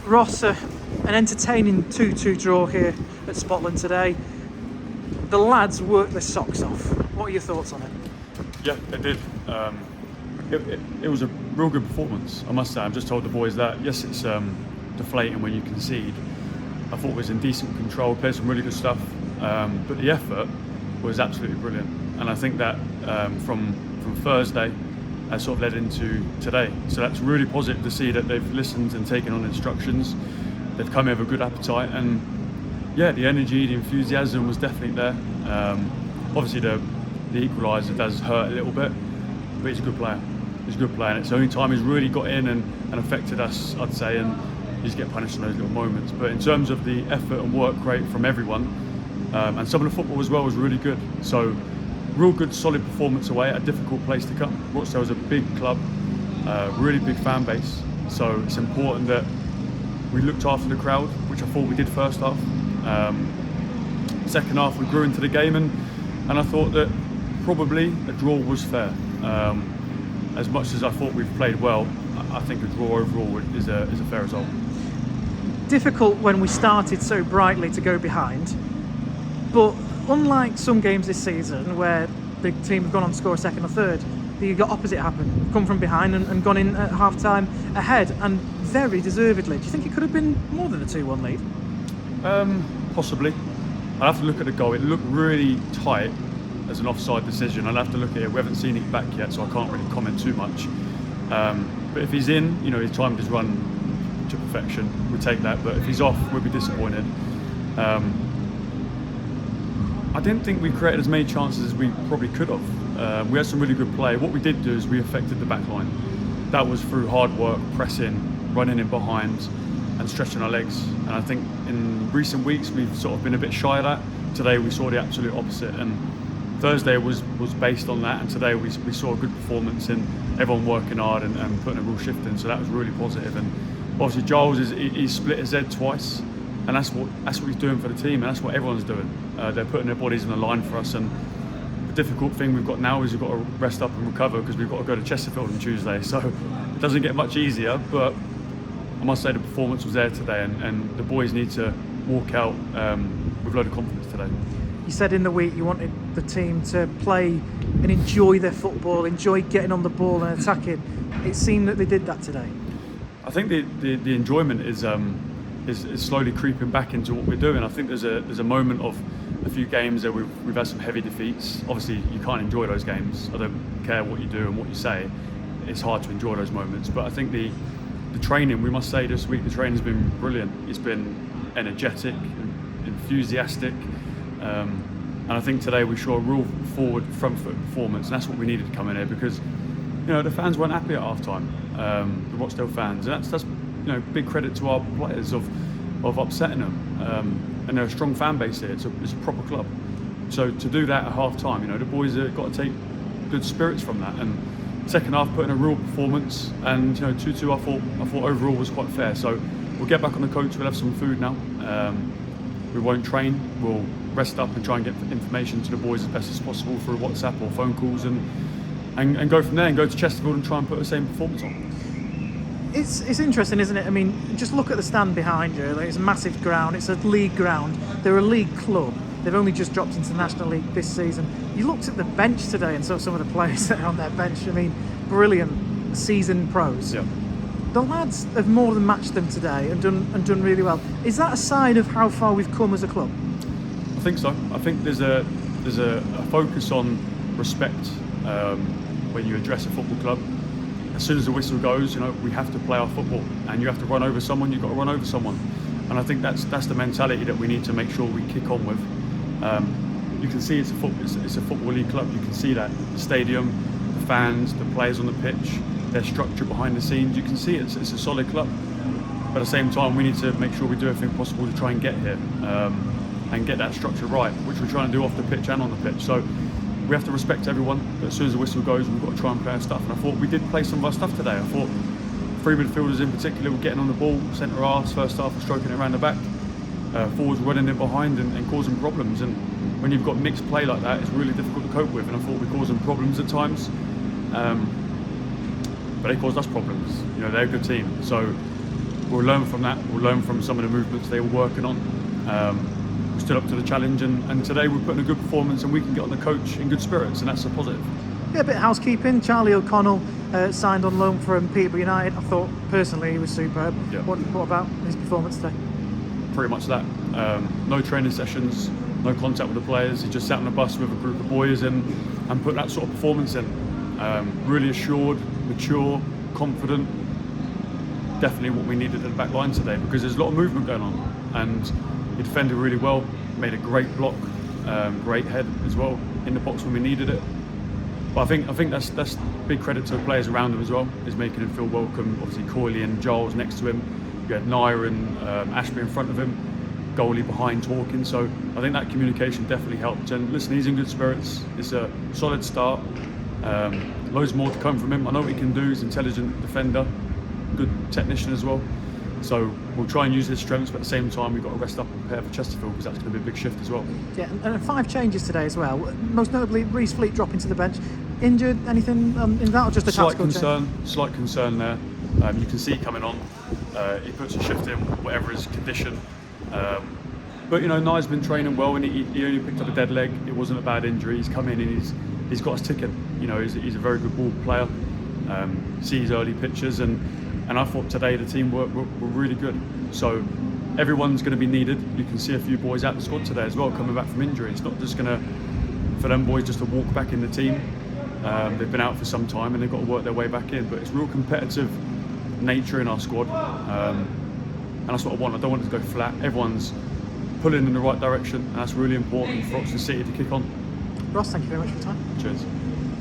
Ross, an entertaining 2-2 draw here at Spotland today. The lads worked their socks off. What are your thoughts on it? Yeah, they did. It was a real good performance, I must say. I've just told the boys that. Yes, it's deflating when you concede. I thought it was in decent control, played some really good stuff, but the effort was absolutely brilliant. And I think that from Thursday has sort of led into today. So that's really positive to see that they've listened and taken on instructions. They've come in with a good appetite, and yeah, the energy, the enthusiasm was definitely there. Obviously the equaliser does hurt a little bit, but he's a good player. He's a good player, and it's the only time he's really got in and affected us, I'd say, and you just get punished in those little moments. But in terms of the effort and work rate from everyone, and some of the football as well was really good. So real good, solid performance away at a difficult place to come. Rochdale is a big club, really big fan base, so it's important that we looked after the crowd, which I thought we did first half. Second half we grew into the game, and I thought that probably a draw was fair. As much as I thought we've played well, I think a draw overall is a fair result. Difficult when we started so brightly to go behind, but unlike some games this season where the team have gone on to score a second or third, you got opposite happen. We've come from behind and gone in at half time ahead, and very deservedly. Do you think it could have been more than a 2-1 lead? Possibly. I'll have to look at the goal. It looked really tight as an offside decision. I'll have to look at it. We haven't seen it back yet, so I can't really comment too much. But if he's in, he's timed his run to perfection. We take that. But if he's off, we'll be disappointed. I didn't think we created as many chances as we probably could have. We had some really good play. What we did do is we affected the back line. That was through hard work, pressing, running in behind, and stretching our legs. And I think in recent weeks we've sort of been a bit shy of that. Today we saw the absolute opposite, and Thursday was based on that, and today we saw a good performance and everyone working hard and putting a real shift in, so that was really positive. And obviously Giles he's split his head twice, and that's what he's doing for the team, and that's what everyone's doing. They're putting their bodies on the line for us, and the difficult thing we've got now is we've got to rest up and recover because we've got to go to Chesterfield on Tuesday, so it doesn't get much easier. But I must say the performance was there today, and the boys need to walk out with a load of confidence today. You said in the week you wanted the team to play and enjoy their football, enjoy getting on the ball and attacking. It seemed that they did that today. I think the enjoyment is slowly creeping back into what we're doing. I think there's a moment of a few games that we've had some heavy defeats. Obviously, you can't enjoy those games. I don't care what you do and what you say. It's hard to enjoy those moments. But I think the training, we must say this week, the training's been brilliant. It's been energetic, enthusiastic. And I think today we saw a real forward, front foot performance, and that's what we needed to come in here, because the fans weren't happy at half time, the Rochdale fans, and that's big credit to our players of upsetting them. And they're a strong fan base here. It's a proper club. So to do that at half time, the boys have got to take good spirits from that. And second half, put in a real performance, and 2-2 I thought overall was quite fair. So we'll get back on the coach. We'll have some food now. We won't train. We'll rest up and try and get information to the boys as best as possible through WhatsApp or phone calls, and go from there and go to Chesterfield and try and put the same performance on. It's interesting, isn't it? I mean, just look at the stand behind you. It's a massive ground. It's a league ground. They're a league club. They've only just dropped into the National League this season. You looked at the bench today and saw some of the players that are on their bench. I mean, brilliant seasoned pros. Yeah. The lads have more than matched them today and done really well. Is that a sign of how far we've come as a club? I think so. I think there's a focus on respect when you address a football club. As soon as the whistle goes, we have to play our football, and you have to run over someone. You've got to run over someone, and I think that's the mentality that we need to make sure we kick on with. You can see it's a football league club. You can see that the stadium, the fans, the players on the pitch, their structure behind the scenes. You can see it's a solid club. But at the same time, we need to make sure we do everything possible to try and get here and get that structure right, which we're trying to do off the pitch and on the pitch. So we have to respect everyone, but as soon as the whistle goes, we've got to try and play our stuff. And I thought we did play some of our stuff today. I thought three midfielders in particular were getting on the ball, centre halves, first half were stroking it around the back, forwards running in behind and causing problems. And when you've got mixed play like that, it's really difficult to cope with. And I thought we caused them problems at times, but they caused us problems. They're a good team. So we'll learn from that. We'll learn from some of the movements they were working on. We stood up to the challenge, and today we're putting a good performance, and we can get on the coach in good spirits, and that's a positive. Yeah, a bit of housekeeping. Charlie O'Connell signed on loan from Peterborough United. I thought personally he was superb. Yeah. What about his performance today? Pretty much that. No training sessions, no contact with the players. He just sat on a bus with a group of boys and put that sort of performance in. Really assured, mature, confident. Definitely what we needed in the back line today, because there's a lot of movement going on, and he defended really well, made a great block, great head as well in the box when we needed it. But I think that's big credit to the players around him as well, is making him feel welcome. Obviously Coyley and Giles next to him. You had Nair and Ashby in front of him, goalie behind talking. So I think that communication definitely helped. And listen, he's in good spirits. It's a solid start. Loads more to come from him. I know what he can do. He's an intelligent defender, good technician as well. So we'll try and use his strengths, but at the same time we've got to rest up and prepare for Chesterfield, because that's going to be a big shift as well. Yeah, and 5 changes today as well. Most notably, Reece Fleet dropping to the bench. Injured? Anything in that, or just a tactical change? Slight concern there. You can see coming on. He puts a shift in, whatever his condition. But you know, Nai's been training well, and he only picked up a dead leg. It wasn't a bad injury. He's come in and he's got us ticking. You know, he's a very good ball player. Sees early pitches, and I thought today the team were really good. So everyone's going to be needed. You can see a few boys out the squad today as well, coming back from injury. It's not just going to, for them boys just to walk back in the team. They've been out for some time and they've got to work their way back in. But it's real competitive nature in our squad, and that's what I want. I don't want it to go flat. Everyone's pulling in the right direction, and that's really important for Oxford City to kick on. Ross, thank you very much for your time. Cheers.